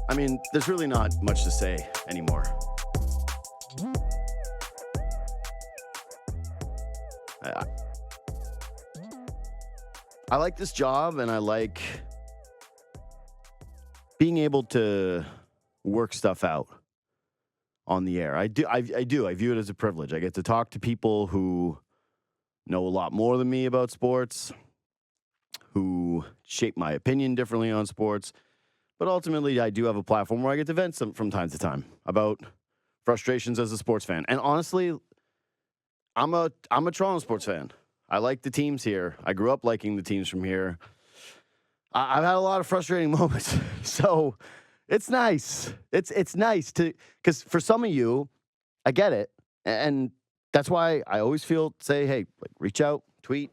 I mean, there's really not much to say anymore. I like this job, and I like being able to work stuff out on the air. I do. I view it as a privilege. I get to talk to people who know a lot more than me about sports, who shape my opinion differently on sports. But ultimately, I do have a platform where I get to vent from time to time about frustrations as a sports fan. And honestly, I'm a Toronto sports fan. I like the teams here. I grew up liking the teams from here. I've had a lot of frustrating moments. So it's nice. It's nice to, because for some of you, I get it. And that's why I always say, hey, like, reach out, tweet,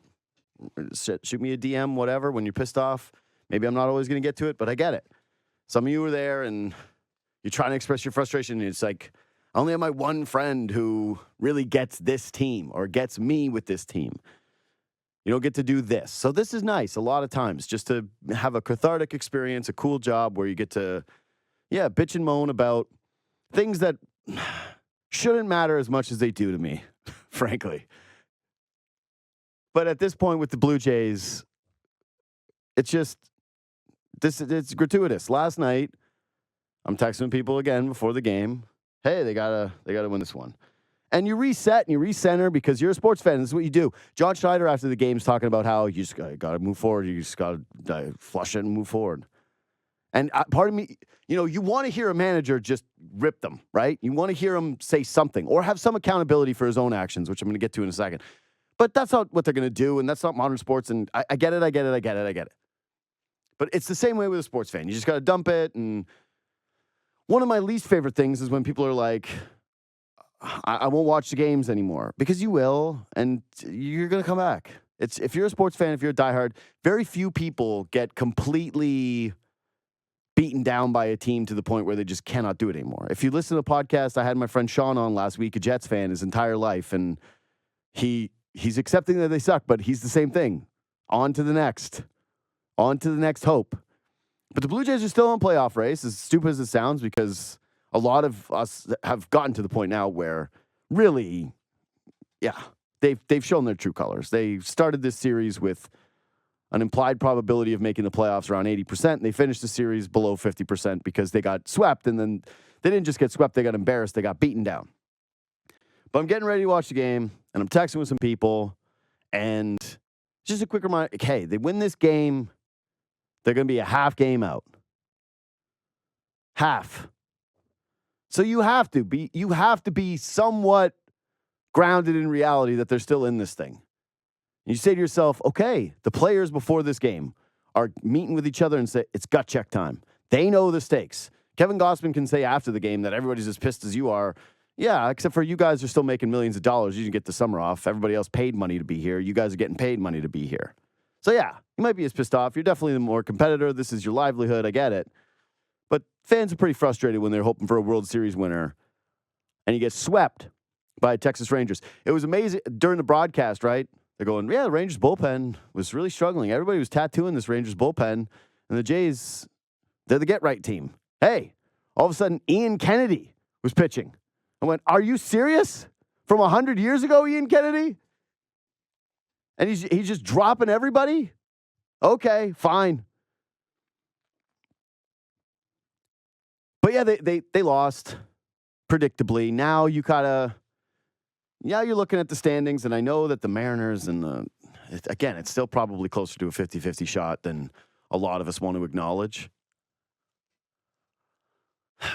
shoot me a DM, whatever, when you're pissed off. Maybe I'm not always going to get to it, but I get it. Some of you are there and you're trying to express your frustration. And it's like, I only have my one friend who really gets this team or gets me with this team. You don't get to do this. So this is nice a lot of times, just to have a cathartic experience, a cool job where you get to, bitch and moan about things that shouldn't matter as much as they do to me, frankly. But at this point with the Blue Jays, it's gratuitous. Last night, I'm texting people again before the game. Hey, they gotta win this one. And you reset and you recenter because you're a sports fan. This is what you do. John Schneider after the game's talking about how you just got to move forward. You just got to flush it and move forward. And part of me, you want to hear a manager just rip them, right? You want to hear him say something or have some accountability for his own actions, which I'm going to get to in a second. But that's not what they're going to do, and that's not modern sports. And I get it. But it's the same way with a sports fan. You just got to dump it. And one of my least favorite things is when people are like, I won't watch the games anymore, because you will, and you're going to come back. If you're a sports fan, if you're a diehard, very few people get completely beaten down by a team to the point where they just cannot do it anymore. If you listen to the podcast, I had my friend Sean on last week, a Jets fan his entire life, and he's accepting that they suck, but he's the same thing. On to the next hope. But the Blue Jays are still in playoff race, as stupid as it sounds, because a lot of us have gotten to the point now where really, they've shown their true colors. They started this series with an implied probability of making the playoffs around 80%. And they finished the series below 50% because they got swept. And then they didn't just get swept, they got embarrassed. They got beaten down. But I'm getting ready to watch the game, and I'm texting with some people. And just a quick reminder, hey, they win this game, they're going to be a half game out. Half. So you have to be somewhat grounded in reality that they're still in this thing. You say to yourself, okay, the players before this game are meeting with each other and say, it's gut check time. They know the stakes. Kevin Gossman can say after the game that everybody's as pissed as you are. Yeah, except for you guys are still making millions of dollars. You didn't get the summer off. Everybody else paid money to be here. You guys are getting paid money to be here. So yeah, you might be as pissed off. You're definitely the more competitor. This is your livelihood. I get it. But fans are pretty frustrated when they're hoping for a World Series winner and you get swept by Texas Rangers. It was amazing during the broadcast, right? They're going, the Rangers bullpen was really struggling. Everybody was tattooing this Rangers bullpen, and the Jays, they're the get-right team. Hey, all of a sudden, Ian Kennedy was pitching. I went, are you serious? From 100 years ago, Ian Kennedy? And he's just dropping everybody? Okay, fine. But yeah, they lost, predictably. Now you gotta... Yeah, you're looking at the standings, and I know that the Mariners and it's still probably closer to a 50-50 shot than a lot of us want to acknowledge.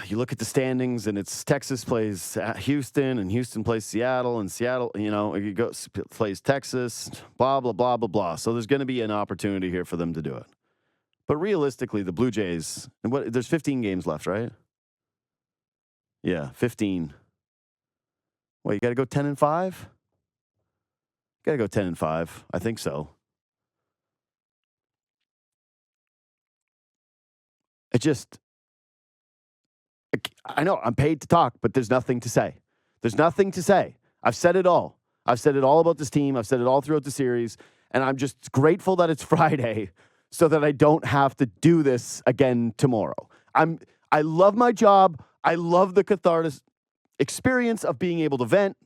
You look at the standings, and it's Texas plays Houston, and Houston plays Seattle, and Seattle, plays Texas, blah, blah, blah, blah, blah. So there's going to be an opportunity here for them to do it. But realistically, the Blue Jays, there's 15 games left, right? Yeah, 15. Well, you got to go 10-5? Got to go 10-5. I think so. I know I'm paid to talk, but there's nothing to say. There's nothing to say. I've said it all. I've said it all about this team. I've said it all throughout the series. And I'm just grateful that it's Friday so that I don't have to do this again tomorrow. I love my job. I love the cathartic experience of being able to vent.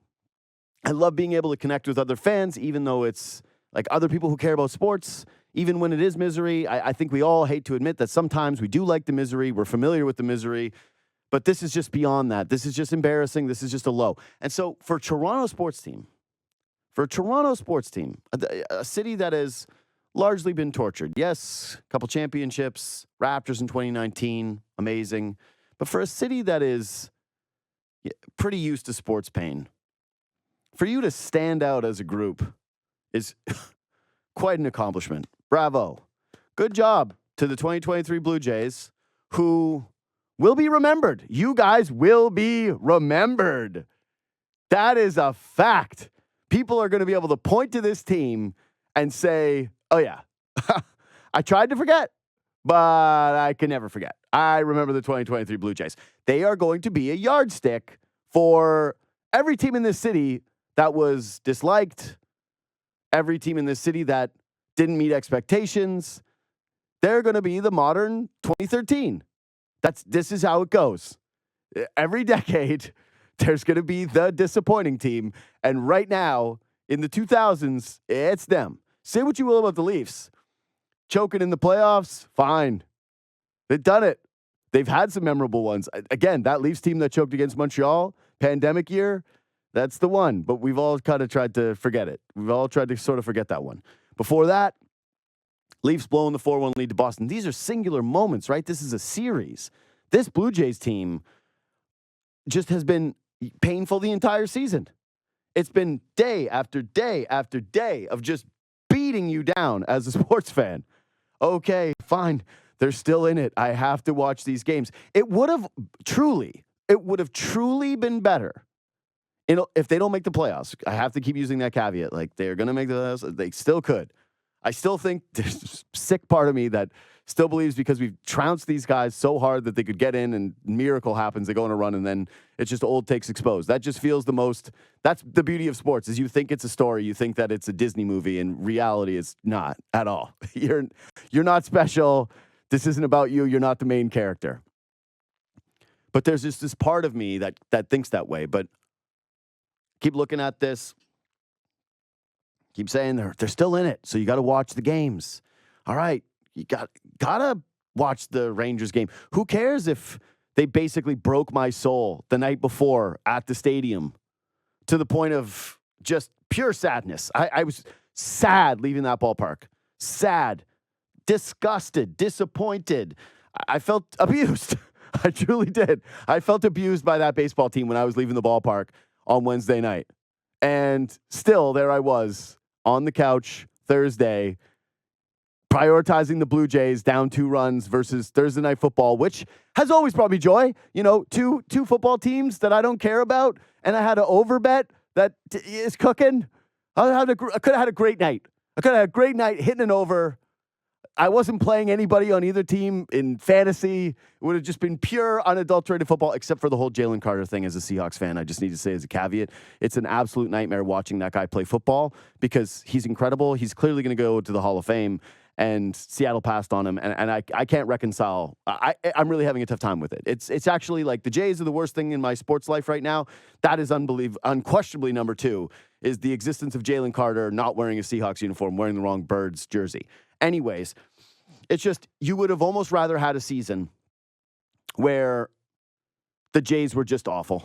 I love being able to connect with other fans, even though it's like other people who care about sports, even when it is misery. I think we all hate to admit that sometimes we do like the misery. We're familiar with the misery. But this is just beyond that. This is just embarrassing. This is just a low. And so for a Toronto sports team, a city that has largely been tortured. Yes, a couple championships, Raptors in 2019, amazing. But for a city that is pretty used to sports pain, for you to stand out as a group is quite an accomplishment. Bravo. Good job to the 2023 Blue Jays, who will be remembered. You guys will be remembered. That is a fact. People are going to be able to point to this team and say, oh, yeah, I tried to forget, but I can never forget. I remember the 2023 Blue Jays. They are going to be a yardstick for every team in this city that was disliked, every team in this city that didn't meet expectations. They're going to be the modern 2013. This is how it goes. Every decade, there's going to be the disappointing team. And right now, in the 2000s, it's them. Say what you will about the Leafs. Choking in the playoffs, fine. They've done it. They've had some memorable ones. Again, that Leafs team that choked against Montreal, pandemic year, that's the one. But we've all kind of tried to forget it. We've all tried to sort of forget that one. Before that, Leafs blowing the 4-1 lead to Boston. These are singular moments, right? This is a series. This Blue Jays team just has been painful the entire season. It's been day after day after day of just beating you down as a sports fan. Okay, fine. They're still in it. I have to watch these games. It would have truly been better if they don't make the playoffs. I have to keep using that caveat. Like, they're going to make the playoffs. They still could. I still think there's a sick part of me that still believes because we've trounced these guys so hard that they could get in and miracle happens. They go on a run and then it's just old takes exposed. That just feels the most, that's the beauty of sports is you think it's a story. You think that it's a Disney movie and reality is not at all. You're not special. This isn't about you. You're not the main character. But there's just this part of me that thinks that way. But keep looking at this. Keep saying they're still in it, so you got to watch the games. All right, you gotta watch the Rangers game. Who cares if they basically broke my soul the night before at the stadium to the point of just pure sadness? I was sad leaving that ballpark. Sad, disgusted, disappointed. I felt abused. I truly did. I felt abused by that baseball team when I was leaving the ballpark on Wednesday night. And still, there I was on the couch Thursday, prioritizing the Blue Jays down 2 runs versus Thursday Night Football, which has always brought me joy. You know, two football teams that I don't care about, and I had an overbet that is cooking. I could have had a great night. I could have had a great night hitting an over. I wasn't playing anybody on either team in fantasy. It would have just been pure, unadulterated football, except for the whole Jalen Carter thing as a Seahawks fan. I just need to say as a caveat, it's an absolute nightmare watching that guy play football because he's incredible. He's clearly going to go to the Hall of Fame, and Seattle passed on him, and I can't reconcile. I'm really having a tough time with it. It's actually like the Jays are the worst thing in my sports life right now. That is unquestionably number 2, is the existence of Jalen Carter not wearing a Seahawks uniform, wearing the wrong Birds jersey. Anyways, it's just, you would have almost rather had a season where the Jays were just awful,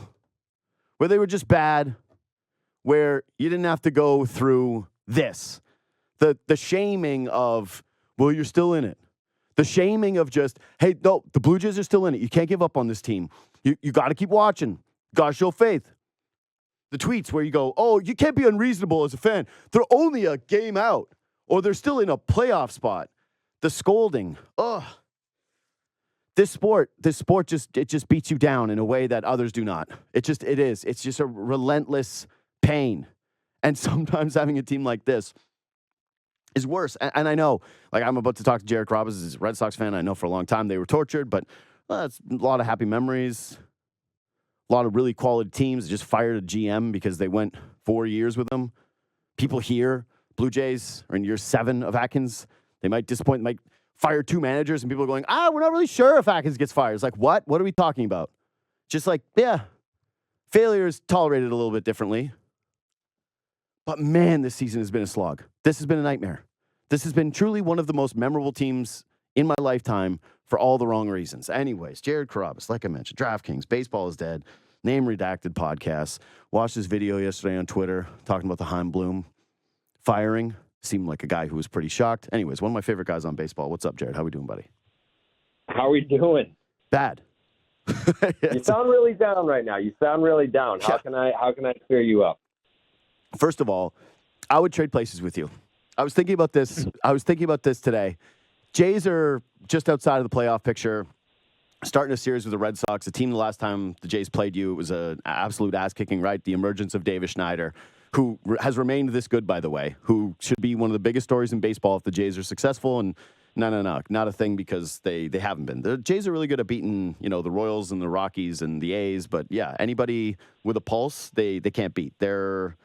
where they were just bad, where you didn't have to go through this. The shaming of, well, you're still in it. The shaming of just, hey, no, the Blue Jays are still in it. You can't give up on this team. You got to keep watching. Got to show faith. The tweets where you go, oh, you can't be unreasonable as a fan. They're only a game out. Or they're still in a playoff spot. The scolding. Ugh. This sport just beats you down in a way that others do not. It is. It's just a relentless pain. And sometimes having a team like this is worse. And I know, like, I'm about to talk to Jared Carrabis, he's a Red Sox fan. I know for a long time they were tortured, but it's a lot of happy memories. A lot of really quality teams just fired a GM because they went 4 years with him. People here, Blue Jays are in year 7 of Atkins. They might disappoint, might fired 2 managers, and people are going, we're not really sure if Atkins gets fired. It's like, what? What are we talking about? Just like, yeah, failure is tolerated a little bit differently. But man, this season has been a slog. This has been a nightmare. This has been truly one of the most memorable teams in my lifetime for all the wrong reasons. Anyways, Jared Carrabis, like I mentioned, DraftKings, Baseball is Dead, Name Redacted podcast. Watched his video yesterday on Twitter talking about the Chaim Bloom firing. Seemed like a guy who was pretty shocked. Anyways, one of my favorite guys on baseball. What's up, Jared? How we doing, buddy? How are we doing? Bad. You sound really down right now. You sound really down. How can I cheer you up? First of all, I would trade places with you. I was thinking about this. Today. Jays are just outside of the playoff picture, starting a series with the Red Sox, a team the last time the Jays played you, it was an absolute ass-kicking, right? The emergence of Davis Schneider, who has remained this good, by the way, who should be one of the biggest stories in baseball if the Jays are successful. And no, not a thing because they haven't been. The Jays are really good at beating, the Royals and the Rockies and the A's. But, yeah, anybody with a pulse, they can't beat. They're,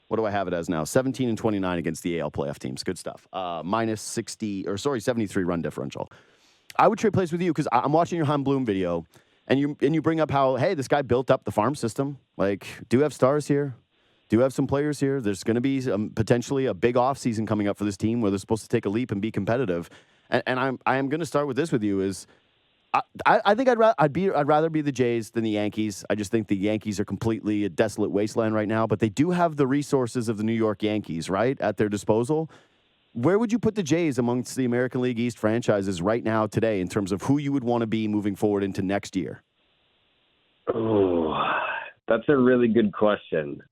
what do I have it as now? 17-29 against the AL playoff teams. Good stuff. Minus 73 run differential. I would trade plays with you because I'm watching your Chaim Bloom video, and you bring up how, hey, this guy built up the farm system. Like, do you have stars here? Do you have some players here? There's going to be potentially a big offseason coming up for this team where they're supposed to take a leap and be competitive. And I am going to start with this with you is I think I'd rather be the Jays than the Yankees. I just think the Yankees are completely a desolate wasteland right now, but they do have the resources of the New York Yankees, right, at their disposal. Where would you put the Jays amongst the American League East franchises right now today in terms of who you would want to be moving forward into next year? Oh, that's a really good question.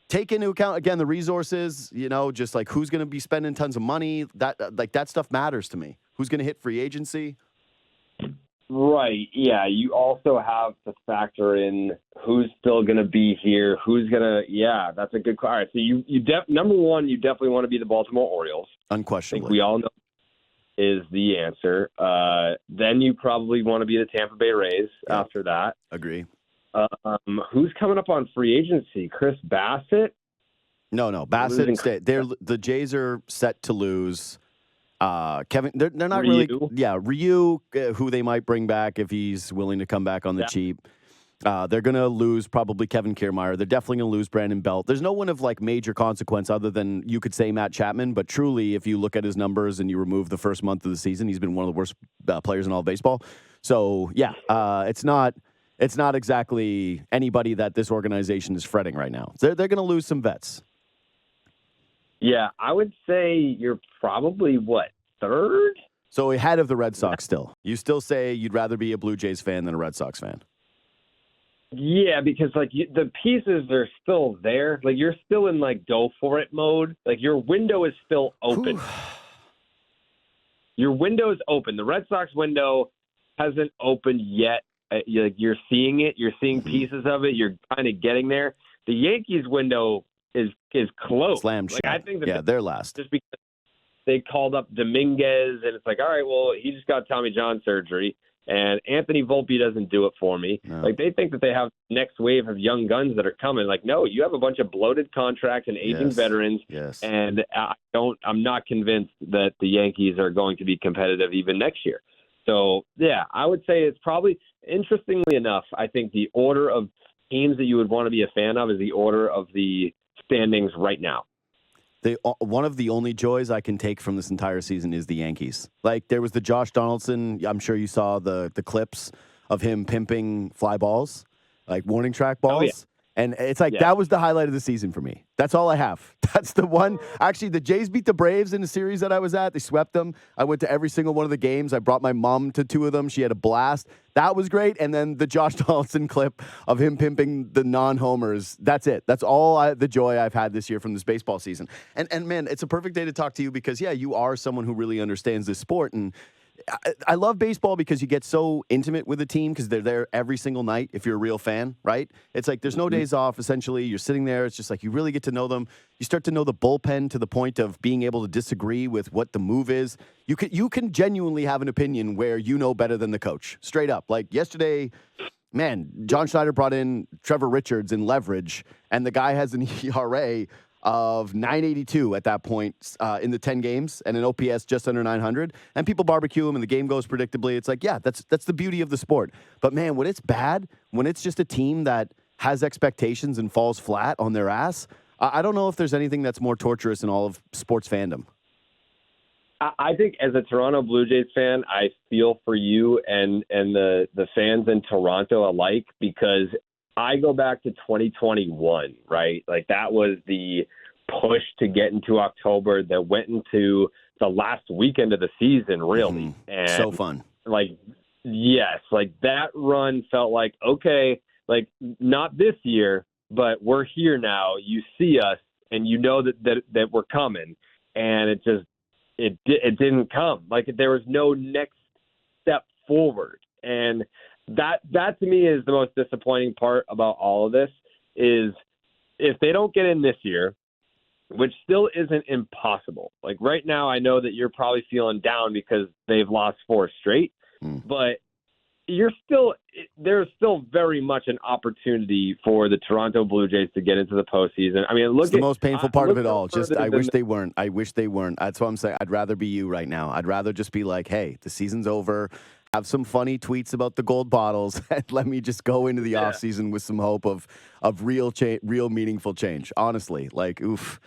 Take into account, again, the resources, just like who's going to be spending tons of money. That stuff matters to me. Who's going to hit free agency? Right. Yeah. You also have to factor in who's still going to be here. Who's going to, that's a good question. All right. So number one, you definitely want to be the Baltimore Orioles. Unquestionably. I think we all know is the answer. Then you probably want to be the Tampa Bay Rays after that. Agree. Who's coming up on free agency? Chris Bassett? No. Bassett. The Jays are set to lose. Kevin, they're not Ryu. really. Yeah, Ryu, who they might bring back if he's willing to come back on the cheap. They're going to lose probably Kevin Kiermaier. They're definitely going to lose Brandon Belt. There's no one of major consequence other than you could say Matt Chapman. But truly, if you look at his numbers and you remove the first month of the season, he's been one of the worst players in all of baseball. So it's not exactly anybody that this organization is fretting right now. They're going to lose some vets. Yeah, I would say you're probably, third? So ahead of the Red Sox still. You still say you'd rather be a Blue Jays fan than a Red Sox fan. Yeah, because, the pieces are still there. You're still in, go for it mode. Your window is still open. Your window is open. The Red Sox window hasn't opened yet. You're seeing it. You're seeing pieces of it. You're kind of getting there. The Yankees window is close. Slam shut. I think that they're last. Just because they called up Dominguez, and it's all right, well, he just got Tommy John surgery, and Anthony Volpe doesn't do it for me. No. They think that they have next wave of young guns that are coming. No, you have a bunch of bloated contracts and aging veterans. Yes. And I'm not convinced that the Yankees are going to be competitive even next year. So, I would say it's probably, interestingly enough, I think the order of teams that you would want to be a fan of is the order of the standings right now. One of the only joys I can take from this entire season is the Yankees. There was the Josh Donaldson. I'm sure you saw the clips of him pimping fly balls, warning track balls. Oh, yeah. And it's that was the highlight of the season for me. That's all I have. That's the one. Actually, the Jays beat the Braves in the series that I was at. They swept them. I went to every single one of the games. I brought my mom to 2 of them. She had a blast. That was great. And then the Josh Donaldson clip of him pimping the non-homers. That's it. That's all the joy I've had this year from this baseball season. And man, it's a perfect day to talk to you because, you are someone who really understands this sport. And I love baseball because you get so intimate with the team because they're there every single night if you're a real fan, right? It's there's no days off, essentially. You're sitting there. It's just you really get to know them. You start to know the bullpen to the point of being able to disagree with what the move is. You can genuinely have an opinion where you know better than the coach. Straight up. Yesterday, man, John Schneider brought in Trevor Richards in leverage, and the guy has an ERA of 982 at that point in the 10 games and an OPS just under 900. And people barbecue him and the game goes predictably. It's like, yeah, that's the beauty of the sport. But man, when it's bad, when it's just a team that has expectations and falls flat on their ass, I don't know if there's anything that's more torturous in all of sports fandom. I think as a Toronto Blue Jays fan, I feel for you and the fans in Toronto alike, because I go back to 2021, right? Like that was the push to get into October that went into the last weekend of the season, really. Mm-hmm. And so fun. Like, yes, like that run felt like, okay, like not this year, but we're here now. You see us and you know that we're coming. And it didn't come. Like there was no next step forward. And that to me is the most disappointing part about all of this, is if they don't get in this year, which still isn't impossible. Like right now, I know that you're probably feeling down because they've lost 4 straight, but there's still very much an opportunity for the Toronto Blue Jays to get into the postseason. I mean, it's the most painful part of it all. Just I wish they weren't. That's what I'm saying. I'd rather be you right now. I'd rather just be like, hey, the season's over. Have some funny tweets about the gold bottles, and let me just go into the offseason with some hope of real meaningful change. Honestly, like, oof.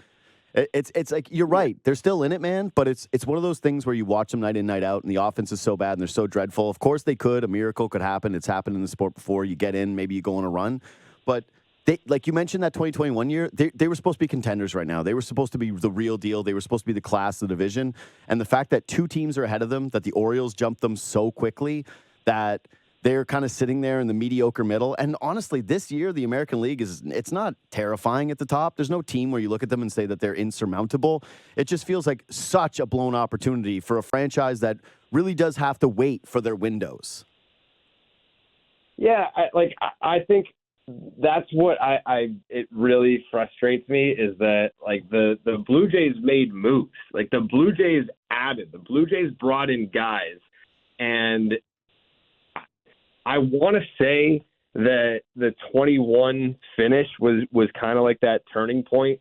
It's like, you're right. They're still in it, man. But it's one of those things where you watch them night in, night out, and the offense is so bad and they're so dreadful. Of course they could. A miracle could happen. It's happened in the sport before. You get in, maybe you go on a run. But they, like you mentioned, that 2021 year, they were supposed to be contenders right now. They were supposed to be the real deal. They were supposed to be the class of the division. And the fact that 2 teams are ahead of them, that the Orioles jumped them so quickly, that they're kind of sitting there in the mediocre middle. And honestly, this year, the American League it's not terrifying at the top. There's no team where you look at them and say that they're insurmountable. It just feels like such a blown opportunity for a franchise that really does have to wait for their windows. Yeah, I think that's what it really frustrates me, is that like the Blue Jays made moves. Like the Blue Jays brought in guys, and I want to say that the 21 finish was kind of like that turning point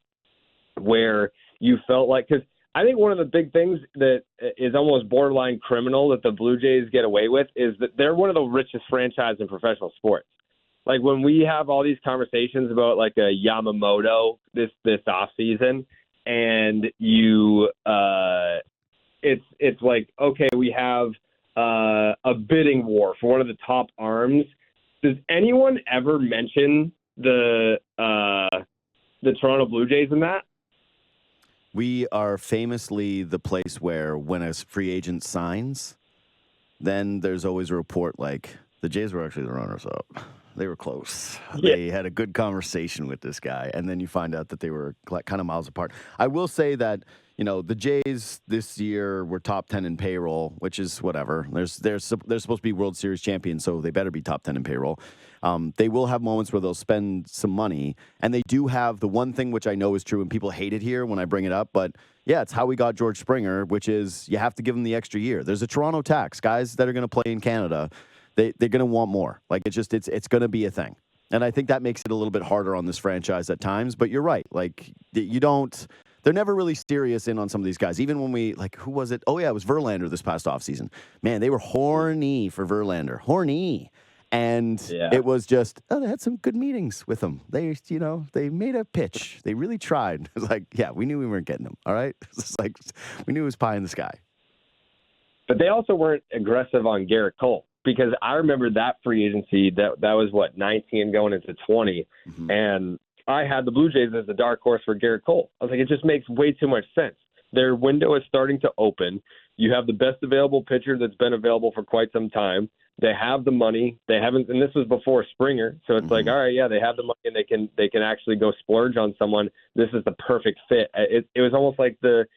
where you felt like, because I think one of the big things that is almost borderline criminal that the Blue Jays get away with is that they're one of the richest franchises in professional sports. Like when we have all these conversations about like a Yamamoto this off season, and it's like, okay, we have a bidding war for one of the top arms. Does anyone ever mention the Toronto Blue Jays in that? We are famously the place where when a free agent signs, then there's always a report like the Jays were actually the runners-up. They were close. Yeah. They had a good conversation with this guy, and then you find out that they were kind of miles apart. I will say that, the Jays this year were top 10 in payroll, which is whatever. They're supposed to be World Series champions, so they better be top 10 in payroll. They will have moments where they'll spend some money, and they do have the one thing which I know is true, and people hate it here when I bring it up, but yeah, it's how we got George Springer, which is you have to give them the extra year. There's a Toronto tax. Guys that are going to play in Canada, they're going to want more. Like it's going to be a thing. And I think that makes it a little bit harder on this franchise at times, but you're right. Like they're never really serious in on some of these guys. Even when who was it? Oh yeah, it was Verlander this past offseason. Man, they were horny for Verlander. Horny. And It was just, they had some good meetings with him. They made a pitch. They really tried. It was like, yeah, we knew we weren't getting him. All right. It's like, we knew it was pie in the sky. But they also weren't aggressive on Garrett Cole, because I remember that free agency that was 19 going into 20. Mm-hmm. And I had the Blue Jays as the dark horse for Garrett Cole. I was like, it just makes way too much sense. Their window is starting to open. You have the best available pitcher that's been available for quite some time. They have the money. They haven't, and this was before Springer. So it's like, all right, yeah, they have the money and they can actually go splurge on someone. This is the perfect fit. It was almost like their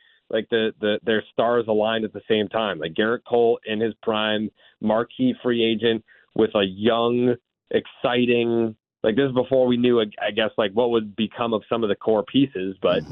stars aligned at the same time. Like Garrett Cole in his prime, marquee free agent with a young, exciting. Like this is before we knew, I guess, like what would become of some of the core pieces, but.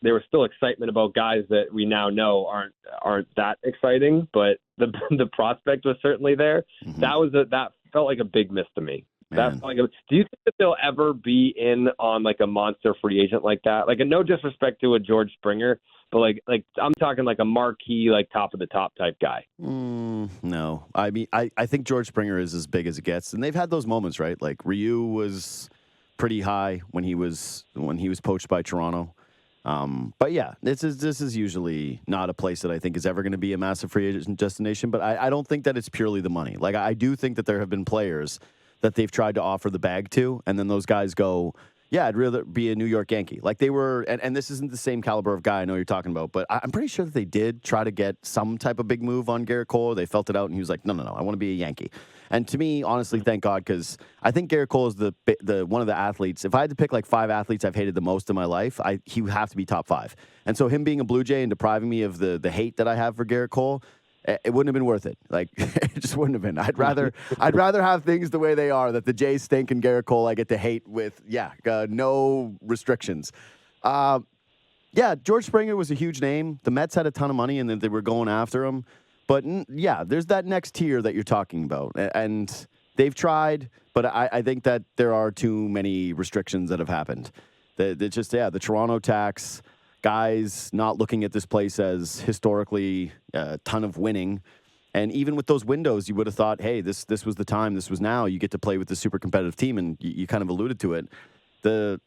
There was still excitement about guys that we now know aren't that exciting, but the prospect was certainly there. Mm-hmm. That felt like a big miss to me. Man. Like, do you think that they'll ever be in on like a monster free agent like that? Like, and no disrespect to a George Springer, but like I'm talking like a marquee, like top of the top type guy. No. I mean, I think George Springer is as big as it gets, and they've had those moments, right? Like Ryu was pretty high when he was poached by Toronto. But yeah, this is usually not a place that I think is ever going to be a massive free agent destination. But I don't think that it's purely the money. Like I do think that there have been players that they've tried to offer the bag to, and then those guys go, yeah, I'd rather be a New York Yankee. Like they were, and this isn't the same caliber of guy I know you're talking about, but I'm pretty sure that they did try to get some type of big move on Garrett Cole. They felt it out, and he was like, no, I want to be a Yankee. And to me, honestly, thank God, because I think Garrett Cole is the one of the athletes. If I had to pick like 5 athletes I've hated the most in my life, he would have to be top 5. And so him being a Blue Jay and depriving me of the hate that I have for Garrett Cole, it wouldn't have been worth it. Like it just wouldn't have been. I'd rather have things the way they are. That the Jays stink and Garrett Cole I get to hate with no restrictions. George Springer was a huge name. The Mets had a ton of money and they were going after him. But there's that next tier that you're talking about, and they've tried, but I think that there are too many restrictions that have happened. The Toronto tax. Guys not looking at this place as historically a ton of winning. And even with those windows, you would have thought, hey, this was the time, this was now. You get to play with the super competitive team, and you kind of alluded to it. The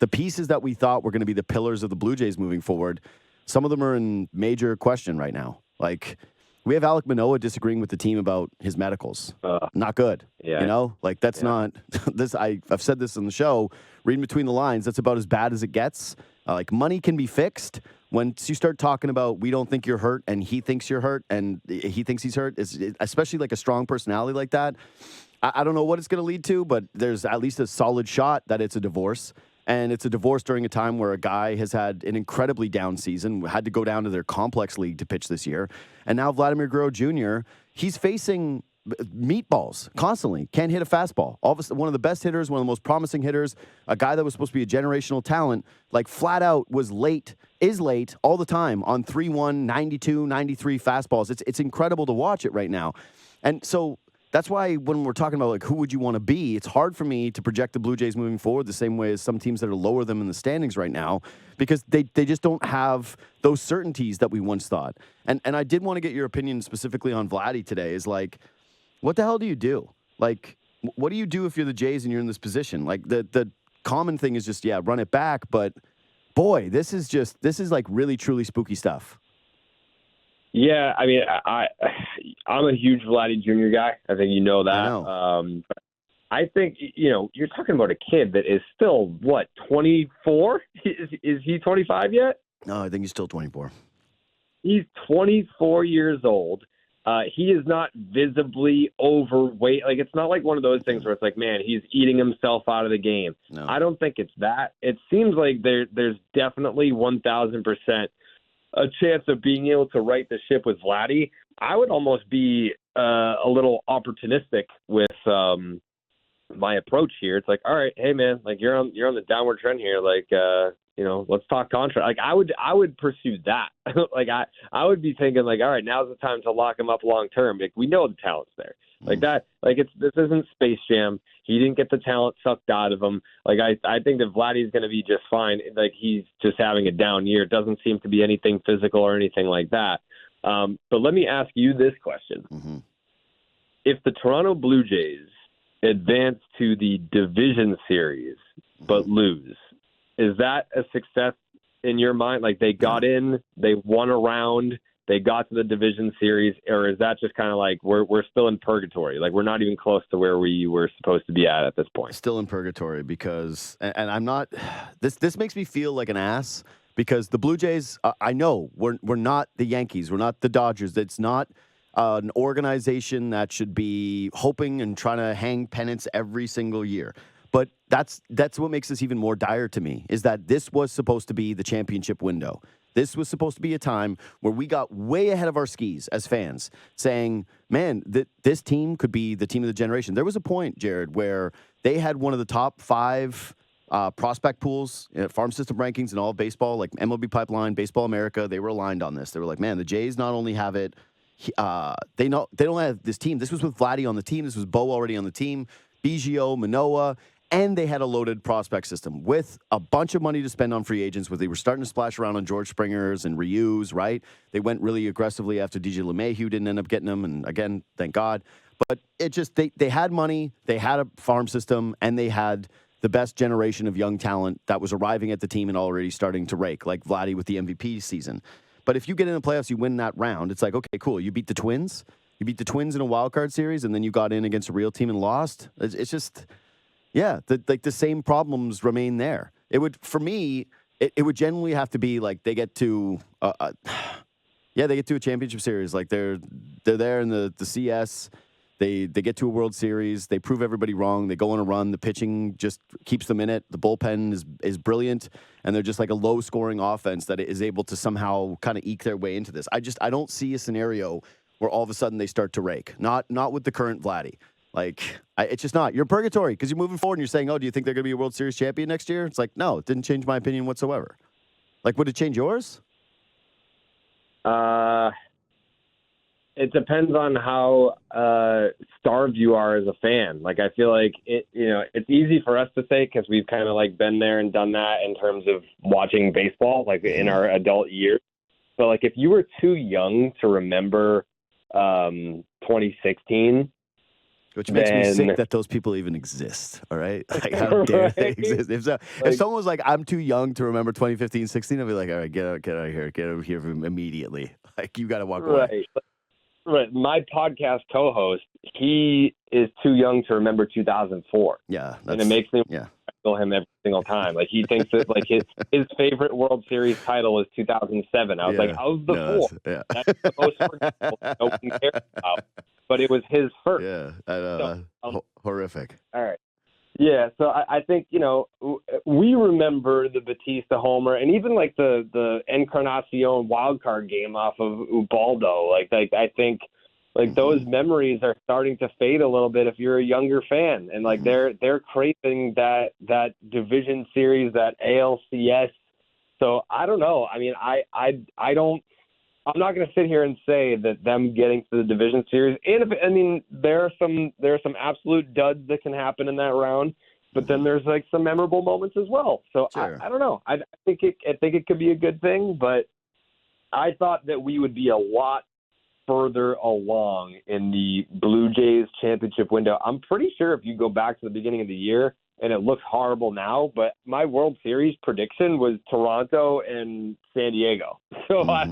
pieces that we thought were going to be the pillars of the Blue Jays moving forward, some of them are in major question right now. Like, we have Alek Manoah disagreeing with the team about his medicals. Not good. Yeah. You know? Like, that's not – this. I've said this on the show. Reading between the lines, that's about as bad as it gets. Like, money can be fixed. Once you start talking about we don't think you're hurt and he thinks you're hurt and he thinks he's hurt, especially like a strong personality like that, I don't know what it's going to lead to, but there's at least a solid shot that it's a divorce. And it's a divorce during a time where a guy has had an incredibly down season, had to go down to their complex league to pitch this year. And now Vladdy Jr., he's facing meatballs constantly. Can't hit a fastball. All of a sudden, one of the best hitters, one of the most promising hitters, a guy that was supposed to be a generational talent, like flat out is late all the time on 3-1, 92, 93 fastballs. It's incredible to watch it right now. And so that's why when we're talking about like who would you want to be, it's hard for me to project the Blue Jays moving forward the same way as some teams that are lower them in the standings right now, because they just don't have those certainties that we once thought. And I did want to get your opinion specifically on Vladdy today, is like, what the hell do you do? Like, what do you do if you're the Jays and you're in this position? Like the common thing is just, run it back. But boy, this is like really, truly spooky stuff. Yeah, I mean, I'm a huge Vladdy Jr. guy. I think you know that. I know. I think, you're talking about a kid that is still, 24? Is he 25 yet? No, I think he's still 24. He's 24 years old. He is not visibly overweight. Like, it's not like one of those things where it's like, man, he's eating himself out of the game. No. I don't think it's that. It seems like there's definitely 1,000% a chance of being able to right the ship with Vladdy. I would almost be a little opportunistic with my approach here. It's like, all right, hey man, like you're on the downward trend here. Like, let's talk contract. Like I would pursue that. Like I would be thinking like, all right, now's the time to lock him up long term. Like we know the talent's there. Like that. Like this isn't Space Jam. He didn't get the talent sucked out of him. Like I think that Vladdy's going to be just fine. Like he's just having a down year. It doesn't seem to be anything physical or anything like that. But let me ask you this question: If the Toronto Blue Jays advance to the division series but lose, is that a success in your mind? Like they got in, they won a round, they got to the division series, or is that just kind of like we're still in purgatory? Like we're not even close to where we were supposed to be at this point. Still in purgatory because, and I'm not. This makes me feel like an ass because the Blue Jays. I know we're not the Yankees, we're not the Dodgers. It's not an organization that should be hoping and trying to hang pennants every single year. But that's what makes this even more dire to me, is that this was supposed to be the championship window. This was supposed to be a time where we got way ahead of our skis as fans, saying, man, this team could be the team of the generation. There was a point, Jared, where they had one of the top 5 prospect pools, farm system rankings in all of baseball, like MLB Pipeline, Baseball America. They were aligned on this. They were like, man, the Jays not only have it, they don't have this team. This was with Vladdy on the team. This was Bo already on the team. Biggio, Manoah, and they had a loaded prospect system with a bunch of money to spend on free agents. Where they were starting to splash around on George Springers and Ryu's, right? They went really aggressively after DJ LeMahieu, didn't end up getting them, and again, thank God. But it just they had money, they had a farm system, and they had the best generation of young talent that was arriving at the team and already starting to rake, like Vladdy with the MVP season. But if you get in the playoffs, you win that round, it's like, okay, cool. You beat the Twins. You beat the Twins in a wild card series, and then you got in against a real team and lost. It's just, yeah, the same problems remain there. It would, for me, it would generally have to be like they get to, they get to a championship series. Like they're there in the CS. They get to a World Series. They prove everybody wrong. They go on a run. The pitching just keeps them in it. The bullpen is brilliant, and they're just like a low-scoring offense that is able to somehow kind of eke their way into this. I don't see a scenario where all of a sudden they start to rake. Not with the current Vladdy. Like, it's just not. You're in purgatory because you're moving forward and you're saying, oh, do you think they're going to be a World Series champion next year? It's like, no, it didn't change my opinion whatsoever. Like, would it change yours? It depends on how starved you are as a fan. Like, I feel like it's easy for us to say because we've kind of like been there and done that in terms of watching baseball, like in our adult years. But like, if you were too young to remember 2016, which makes me sick that those people even exist. All right, like, how dare they exist? If someone was like, "I'm too young to remember 2015, 16," I'd be like, "All right, get out of here immediately. Like, you got to walk away." Right. My podcast co-host, he is too young to remember 2004. Yeah. And it makes me feel him every single time. Like, he thinks that like his favorite World Series title is 2007. I was like, of the four, that's the most forgettable. No one cares about. But it was his first. Yeah. Horrific. All right. Yeah, so I think, we remember the Batista homer and even like the Encarnacion wild card game off of Ubaldo. Like I think like those memories are starting to fade a little bit if you're a younger fan. And like they're craving that division series, that ALCS. So I don't know. I mean, I'm not going to sit here and say that them getting to the division series. And there are some absolute duds that can happen in that round, but then there's like some memorable moments as well. So sure. I don't know. I think it could be a good thing, but I thought that we would be a lot further along in the Blue Jays championship window. I'm pretty sure if you go back to the beginning of the year, and it looks horrible now, but my World Series prediction was Toronto and San Diego. So I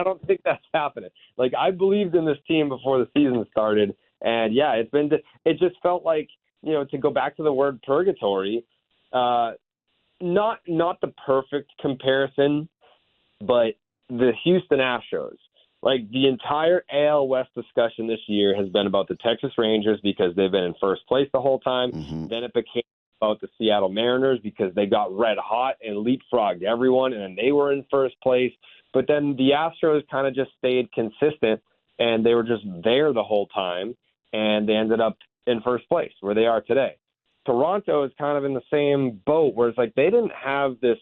don't think that's happening. Like, I believed in this team before the season started, and it just felt like, to go back to the word purgatory, not the perfect comparison, but the Houston Astros. Like, the entire AL West discussion this year has been about the Texas Rangers because they've been in first place the whole time. Then it became about the Seattle Mariners because they got red hot and leapfrogged everyone, and then they were in first place. But then the Astros kind of just stayed consistent, and they were just there the whole time, and they ended up in first place where they are today. Toronto is kind of in the same boat where it's like they didn't have this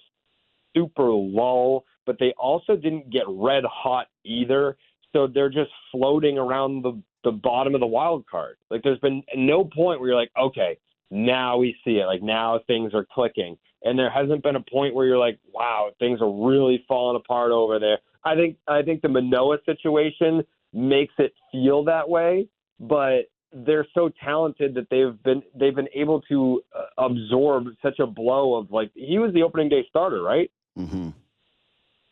super lull, but they also didn't get red hot either. So they're just floating around the bottom of the wild card. Like, there's been no point where you're like, okay, now we see it. Like, now things are clicking. And there hasn't been a point where you're like, wow, things are really falling apart over there. I think the Manoah situation makes it feel that way, but they're so talented that they've been able to absorb such a blow of, like, he was the opening day starter, right?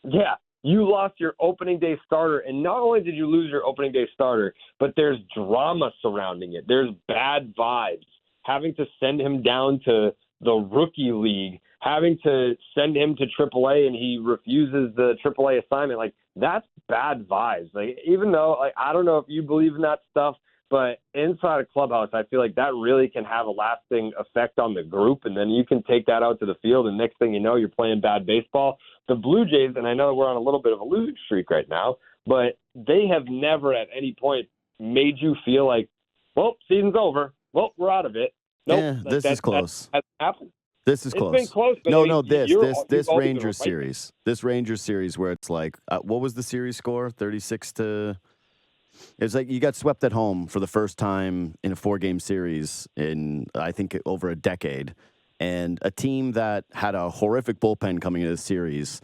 Yeah, you lost your opening day starter, and not only did you lose your opening day starter, but there's drama surrounding it. There's bad vibes. Having to send him down to the rookie league, having to send him to AAA, and he refuses the AAA assignment, like, that's bad vibes. Like, even though, like, I don't know if you believe in that stuff, but inside a clubhouse, I feel like that really can have a lasting effect on the group, and then you can take that out to the field, and next thing you know, you're playing bad baseball. The Blue Jays, and I know we're on a little bit of a losing streak right now, but they have never at any point made you feel like, well, season's over. Well, we're out of it. Nope, yeah, this is close. That happened. This is close. It's been close. But No, this Rangers series. This Rangers series where it's like, what was the series score? 36 to It's like you got swept at home for the first time in a 4-game series in, I think, over a decade. And a team that had a horrific bullpen coming into the series,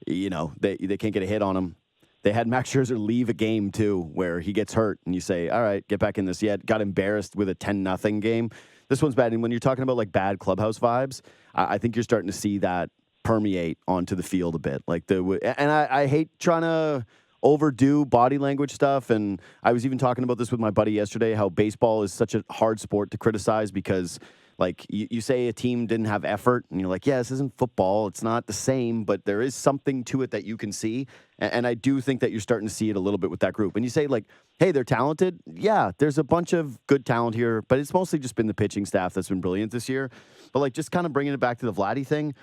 they can't get a hit on them. They had Max Scherzer leave a game, too, where he gets hurt. And you say, all right, get back in this yet. Got embarrassed with a 10-0 game. This one's bad. And when you're talking about, like, bad clubhouse vibes, I think you're starting to see that permeate onto the field a bit. I hate trying to overdo body language stuff. And I was even talking about this with my buddy yesterday, how baseball is such a hard sport to criticize because – like, you say a team didn't have effort, and you're like, yeah, this isn't football. It's not the same, but there is something to it that you can see. And I do think that you're starting to see it a little bit with that group. And you say, like, hey, they're talented. Yeah, there's a bunch of good talent here, but it's mostly just been the pitching staff that's been brilliant this year. But, like, just kind of bringing it back to the Vladdy thing,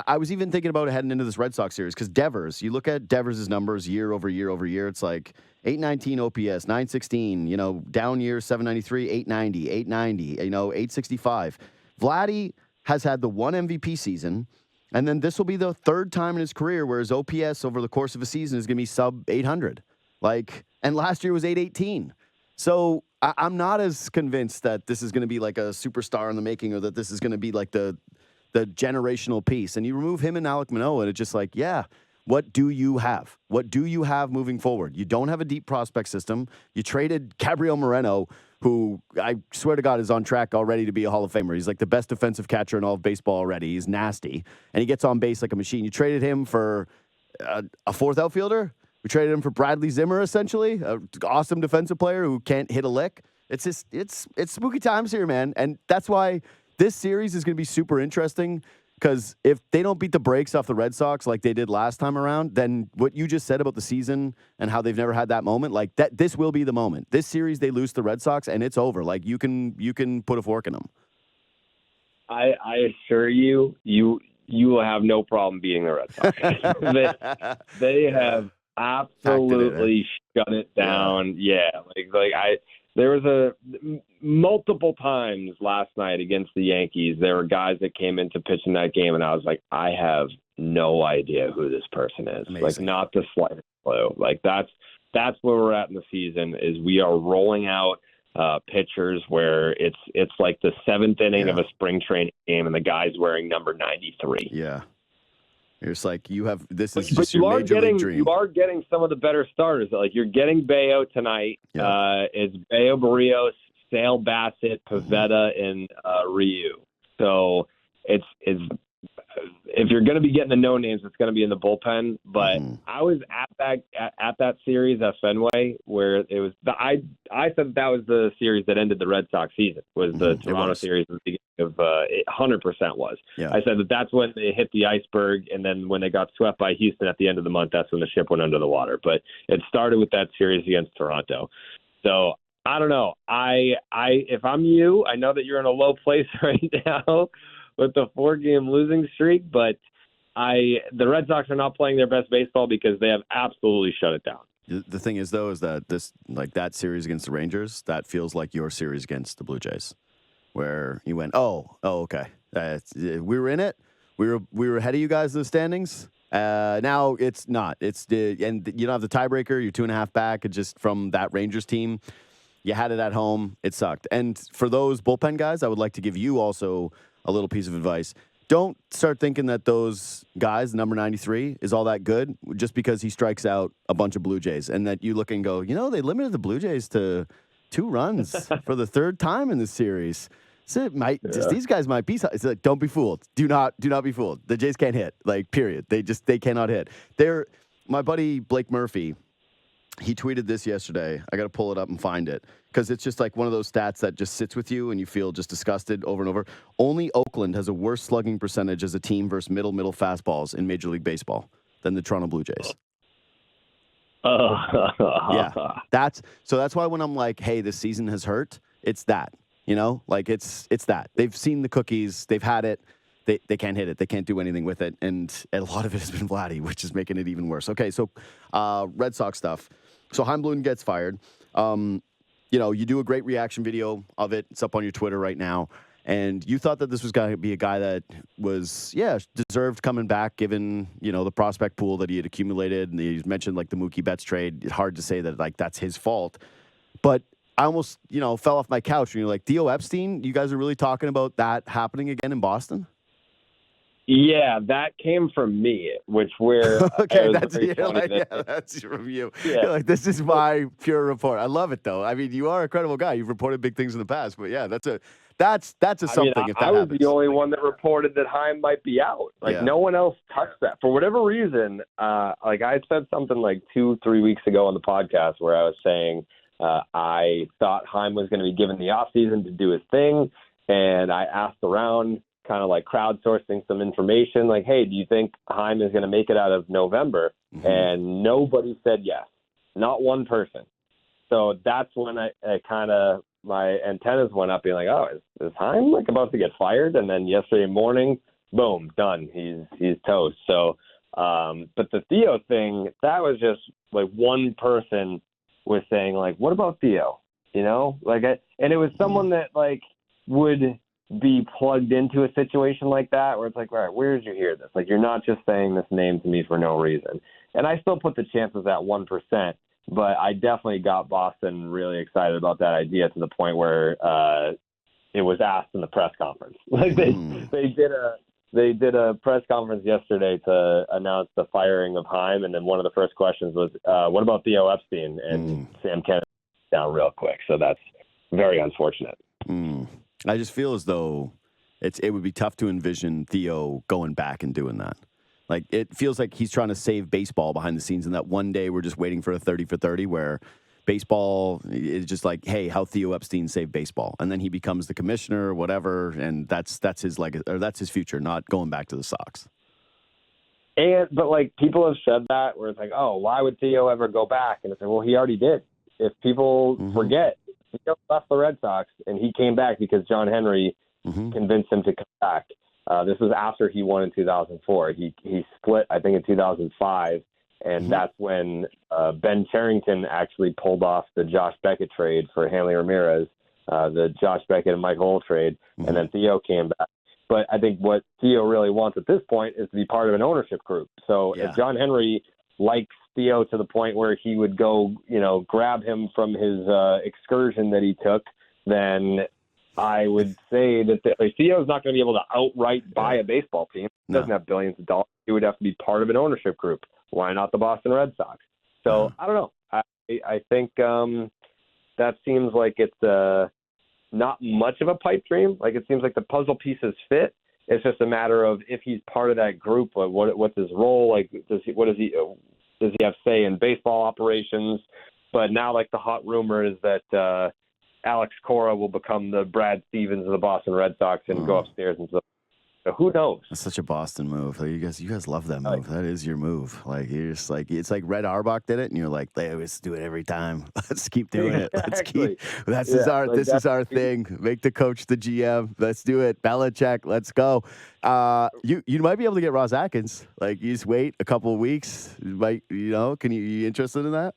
I was even thinking about heading into this Red Sox series because Devers, you look at Devers' numbers year over year over year, it's like 819 OPS, 916, down year 793, 890, 890, 865. Vladdy has had the one MVP season, and then this will be the third time in his career where his OPS over the course of a season is going to be sub 800. And last year was 818. So I'm not as convinced that this is going to be like a superstar in the making or that this is going to be like the generational piece. And you remove him and Alek Manoah, and it's just like, yeah, what do you have? What do you have moving forward? You don't have a deep prospect system. You traded Gabriel Moreno, who I swear to God is on track already to be a Hall of Famer. He's like the best defensive catcher in all of baseball already. He's nasty, and he gets on base like a machine. You traded him for a fourth outfielder. We traded him for Bradley Zimmer, essentially, an awesome defensive player who can't hit a lick. It's spooky times here, man, and that's why this series is going to be super interesting because if they don't beat the brakes off the Red Sox like they did last time around, then what you just said about the season and how they've never had that moment, like that, this will be the moment. This series, they lose to the Red Sox and it's over. Like you can put a fork in them. I assure you, you will have no problem beating the Red Sox. they have absolutely shut it down. Yeah, there was multiple times last night against the Yankees. There were guys that came in to pitch in that game, and I was like, I have no idea who this person is. Amazing. Like, not the slightest clue. Like, that's where we're at in the season. Is we are rolling out pitchers where it's like the seventh inning of a spring training game, and the guy's wearing number 93. Yeah. It's like this is just your major league dream. You are getting some of the better starters. Like you're getting Bayo tonight. Yeah. It's Bayo, Barrios, Sale, Bassett, Pivetta, and Ryu. So it's if you're going to be getting the no names, it's going to be in the bullpen. But I was at that series at Fenway where it was I said that was the series that ended the Red Sox season. Was the Toronto series at the beginning of 100% was. Yeah. I said that's when they hit the iceberg, and then when they got swept by Houston at the end of the month, that's when the ship went under the water. But it started with that series against Toronto. So I don't know. If I'm you, I know that you're in a low place right now with the 4-game losing streak, but the Red Sox are not playing their best baseball because they have absolutely shut it down. The thing is, though, is that that series against the Rangers, that feels like your series against the Blue Jays, where you went, okay, we were in it, we were ahead of you guys in the standings. Now it's not. And you don't have the tiebreaker. You're 2.5 back, just from that Rangers team. You had it at home. It sucked. And for those bullpen guys, I would like to give you also a little piece of advice. Don't start thinking that those guys, number 93, is all that good just because he strikes out a bunch of Blue Jays, and that you look and go, they limited the Blue Jays to 2 runs for the third time in this series. So these guys might be. It's like, don't be fooled. Do not be fooled. The Jays can't hit. Like, period. They cannot hit. My buddy Blake Murphy, he tweeted this yesterday. I got to pull it up and find it because it's just like one of those stats that just sits with you and you feel just disgusted over and over. Only Oakland has a worse slugging percentage as a team versus middle fastballs in Major League Baseball than the Toronto Blue Jays. Yeah, that's why when I'm like, hey, this season has hurt, it's that, it's that. They've seen the cookies, they've had it. They can't hit it. They can't do anything with it. And a lot of it has been Vladdy, which is making it even worse. Okay, so Red Sox stuff. So Chaim Bloom gets fired. You do a great reaction video of it. It's up on your Twitter right now. And you thought that this was going to be a guy that was, deserved coming back given, the prospect pool that he had accumulated. And you mentioned like the Mookie Betts trade. It's hard to say that like that's his fault. But I almost, fell off my couch and you're like, Theo Epstein, you guys are really talking about that happening again in Boston? Yeah, that came from me, which where okay, that's from you. Yeah. You're like, this is my pure report. I love it though. I mean, you are a credible guy. You've reported big things in the past, but yeah, that's a something. If that I was happens. the only one that reported that Chaim might be out. Like no one else touched that for whatever reason. Like I said something like 2-3 weeks ago on the podcast where I was saying I thought Chaim was going to be given the offseason to do his thing, and I asked around, kind of like crowdsourcing some information, like, hey, do you think Chaim is going to make it out of November? Mm-hmm. And nobody said yes, not one person. So that's when I kind of, my antennas went up being like, oh, is Chaim like about to get fired? And then yesterday morning, boom, done. He's toast. So, but the Theo thing, that was just like one person was saying like, what about Theo? And it was someone that like would be plugged into a situation like that where it's like, all right, where did you hear this? Like, you're not just saying this name to me for no reason. And I still put the chances at 1%, but I definitely got Boston really excited about that idea to the point where it was asked in the press conference. Like they did a press conference yesterday to announce the firing of Chaim, and then one of the first questions was, what about Theo Epstein? And Sam Kennedy down real quick. So that's very unfortunate. I just feel as though it would be tough to envision Theo going back and doing that. Like, it feels like he's trying to save baseball behind the scenes, and that one day we're just waiting for a 30 for 30 where baseball is just like, hey, how Theo Epstein saved baseball. And then he becomes the commissioner or whatever, and that's his that's his future, not going back to the Sox. But like, people have said that where it's like, oh, why would Theo ever go back? And it's like, well, he already did. If people forget, Theo left the Red Sox, and he came back because John Henry convinced him to come back. This was after he won in 2004. He split, I think, in 2005, and that's when Ben Cherington actually pulled off the Josh Beckett trade for Hanley Ramirez, the Josh Beckett and Mike Lowell trade, and then Theo came back. But I think what Theo really wants at this point is to be part of an ownership group. So if John Henry likes Theo to the point where he would go, grab him from his excursion that he took, then I would say that Theo's not going to be able to outright buy a baseball team. He doesn't have billions of dollars. He would have to be part of an ownership group. Why not the Boston Red Sox? So I don't know. I think that seems like it's not much of a pipe dream. Like, it seems like the puzzle pieces fit. It's just a matter of if he's part of that group, what's his role? Like, does he have say in baseball operations? But now, like, the hot rumor is that Alex Cora will become the Brad Stevens of the Boston Red Sox and go upstairs and stuff. So who knows? That's such a Boston move. Like, you guys love that move. That is your move. Like, you're just like, it's like Red Auerbach did it, and you're like, they always do it every time. Let's keep doing it. Let's keep. This is our thing. Make the coach the GM. Let's do it. Belichick. Let's go. You might be able to get Ross Atkins. Like, you just wait a couple of weeks. Can you interested in that?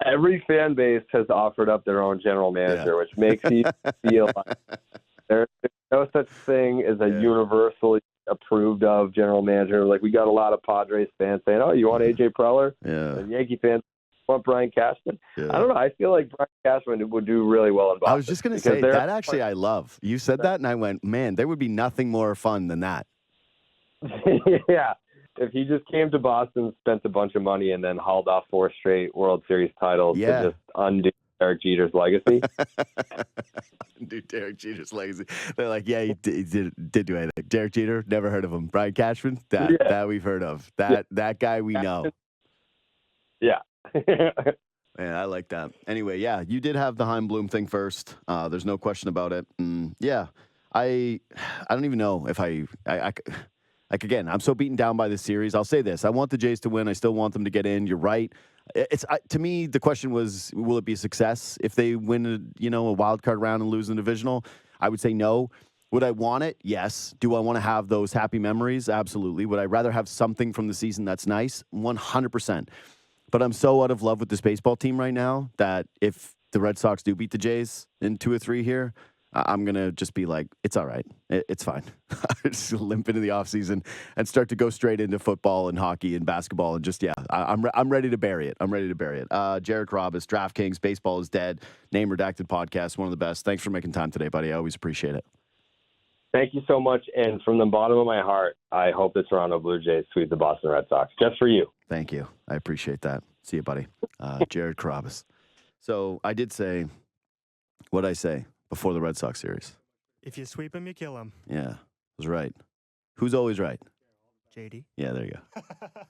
Every fan base has offered up their own general manager, which makes you feel like there's no such thing as a universally approved of general manager. Like, we got a lot of Padres fans saying, oh, you want A.J. Preller? Yeah. And Yankee fans want Brian Cashman. Yeah. I don't know. I feel like Brian Cashman would do really well in Boston. I was just going to say, that actually I love. You said that, and I went, man, there would be nothing more fun than that. Yeah. If he just came to Boston, spent a bunch of money, and then hauled off 4 straight World Series titles to just undo Derek Jeter's legacy. Undo Derek Jeter's legacy. They're like, yeah, he did do anything. Derek Jeter, never heard of him. Brian Cashman, that we've heard of. That guy we know. Yeah. Man, I like that. Anyway, yeah, you did have the Chaim Bloom thing first. There's no question about it. I don't even know if I like, again, I'm so beaten down by this series. I'll say this. I want the Jays to win. I still want them to get in. You're right. To me, the question was, will it be a success if they win a wild card round and lose in the divisional? I would say no. Would I want it? Yes. Do I want to have those happy memories? Absolutely. Would I rather have something from the season that's nice? 100%. But I'm so out of love with this baseball team right now that if the Red Sox do beat the Jays in 2 or 3 here, I'm going to just be like, it's all right. It's fine. Just limp into the offseason and start to go straight into football and hockey and basketball and just, I'm ready to bury it. I'm ready to bury it. Jared Carrabis, DraftKings, Baseball is Dead, Name Redacted podcast, one of the best. Thanks for making time today, buddy. I always appreciate it. Thank you so much. And from the bottom of my heart, I hope the Toronto Blue Jays sweep the Boston Red Sox, just for you. Thank you. I appreciate that. See you, buddy. Jared Carrabis. So I did say, what did I say before the Red Sox series? If you sweep him, you kill him. Yeah, I was right. Who's always right? JD. Yeah, there you go.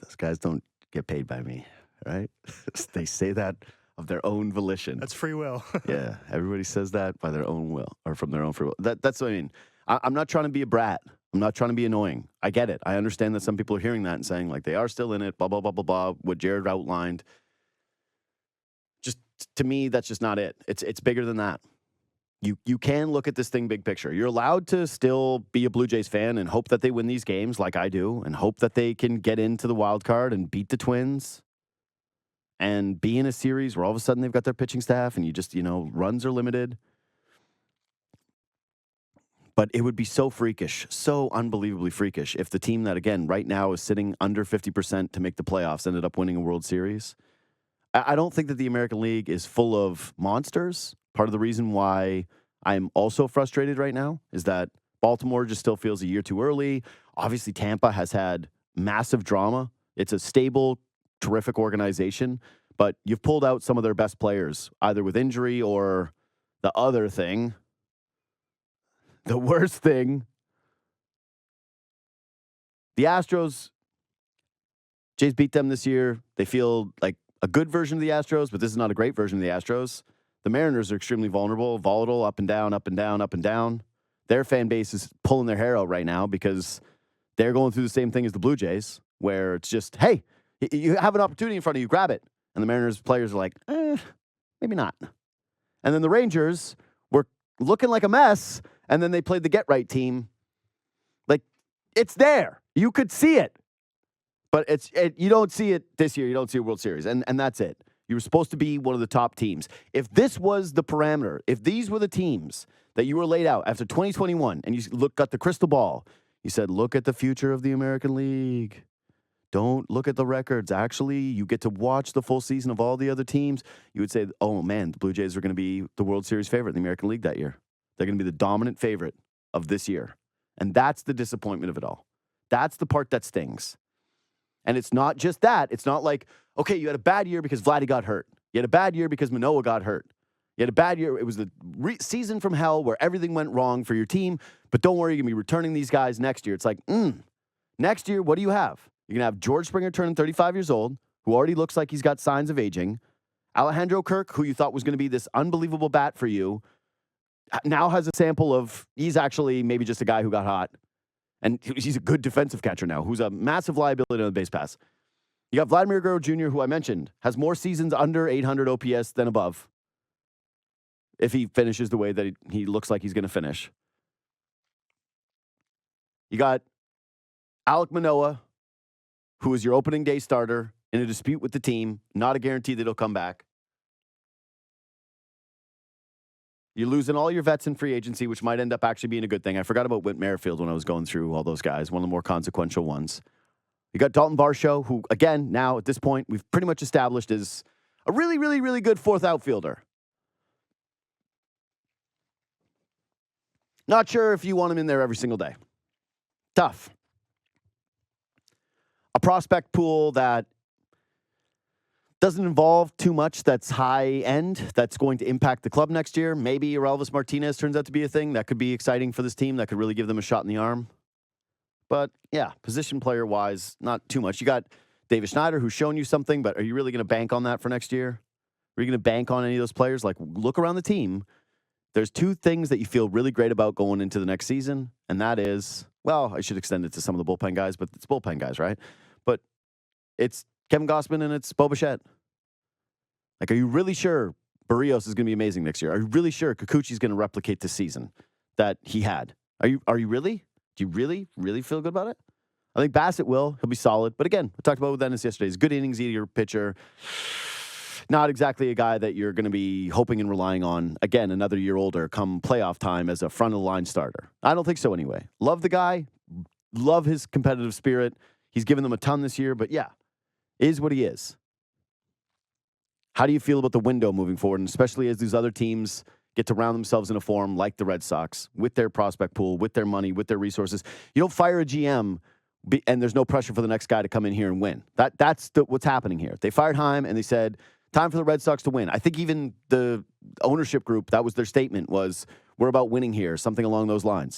Those guys don't get paid by me, right? They say that of their own volition. That's free will. Yeah, everybody says that by their own will or from their own free will. That's what I mean. I'm not trying to be a brat. I'm not trying to be annoying. I get it. I understand that some people are hearing that and saying, like, they are still in it, blah, blah, blah, blah, blah, what Jared outlined. Just, to me, that's just not it. It's bigger than that. You can look at this thing big picture. You're allowed to still be a Blue Jays fan and hope that they win these games like I do and hope that they can get into the wild card and beat the Twins and be in a series where all of a sudden they've got their pitching staff and you just, runs are limited. But it would be so freakish, so unbelievably freakish if the team that, again, right now is sitting under 50% to make the playoffs ended up winning a World Series. I don't think that the American League is full of monsters. Part of the reason why I'm also frustrated right now is that Baltimore just still feels a year too early. Obviously, Tampa has had massive drama. It's a stable, terrific organization, but you've pulled out some of their best players, either with injury or the other thing. The worst thing, the Astros, Jays beat them this year. They feel like a good version of the Astros, but this is not a great version of the Astros. The Mariners are extremely volatile, up and down, up and down, up and down. Their fan base is pulling their hair out right now because they're going through the same thing as the Blue Jays, where it's just, hey, you have an opportunity in front of you, grab it. And the Mariners players are like, maybe not. And then the Rangers were looking like a mess, and then they played the get-right team. Like, it's there. You could see it. But you don't see it this year. You don't see a World Series. And that's it. You were supposed to be one of the top teams. If this was the parameter, if these were the teams that you were laid out after 2021, and you got the crystal ball, you said, look at the future of the American League. Don't look at the records. Actually, you get to watch the full season of all the other teams. You would say, oh, man, the Blue Jays are going to be the World Series favorite in the American League that year. They're going to be the dominant favorite of this year. And that's the disappointment of it all. That's the part that stings. And it's not just that. It's not like, okay, you had a bad year because Vladdy got hurt. You had a bad year because Manoah got hurt. You had a bad year. It was the season from hell where everything went wrong for your team. But don't worry, you're going to be returning these guys next year. It's like, next year, what do you have? You're going to have George Springer turning 35 years old, who already looks like he's got signs of aging. Alejandro Kirk, who you thought was going to be this unbelievable bat for you, now has a sample of he's actually maybe just a guy who got hot. And he's a good defensive catcher now, who's a massive liability on the base pass. You got Vladdy Jr., who I mentioned, has more seasons under 800 OPS than above, if he finishes the way that he looks like he's going to finish. You got Alek Manoah, who is your opening day starter in a dispute with the team, not a guarantee that he'll come back. You're losing all your vets in free agency, which might end up actually being a good thing. I forgot about Whit Merrifield when I was going through all those guys, one of the more consequential ones. You got Dalton Varsho, who, again, now at this point, we've pretty much established is a really, really, really good fourth outfielder. Not sure if you want him in there every single day. Tough. A prospect pool that doesn't involve too much that's high end, that's going to impact the club next year. Maybe Elvis Martinez turns out to be a thing. That could be exciting for this team. That could really give them a shot in the arm. But, yeah, position player-wise, not too much. You got David Schneider, who's shown you something, but are you really going to bank on that for next year? Are you going to bank on any of those players? Like, look around the team. There's two things that you feel really great about going into the next season, and that is, well, I should extend it to some of the bullpen guys, but it's bullpen guys, right? But it's Kevin Gausman and it's Bo Bichette. Like, are you really sure Barrios is going to be amazing next year? Are you really sure Kikuchi's going to replicate the season that he had? Are you really? Do you really, really feel good about it? I think Bassett will. He'll be solid. But again, I talked about with Dennis yesterday. He's a good innings eater pitcher. not exactly a guy that you're going to be hoping and relying on, again, another year older come playoff time as a front-of-the-line starter. I don't think so anyway. Love the guy. Love his competitive spirit. He's given them a ton this year, but yeah, is what he is. How do you feel about the window moving forward, and especially as these other teams get to round themselves in a form like the Red Sox, with their prospect pool, with their money, with their resources? You don't fire a GM and there's no pressure for the next guy to come in here and win. That's what's happening here. They fired Chaim and they said, time for the Red Sox to win. I think even the ownership group, that was their statement, was we're about winning here, something along those lines.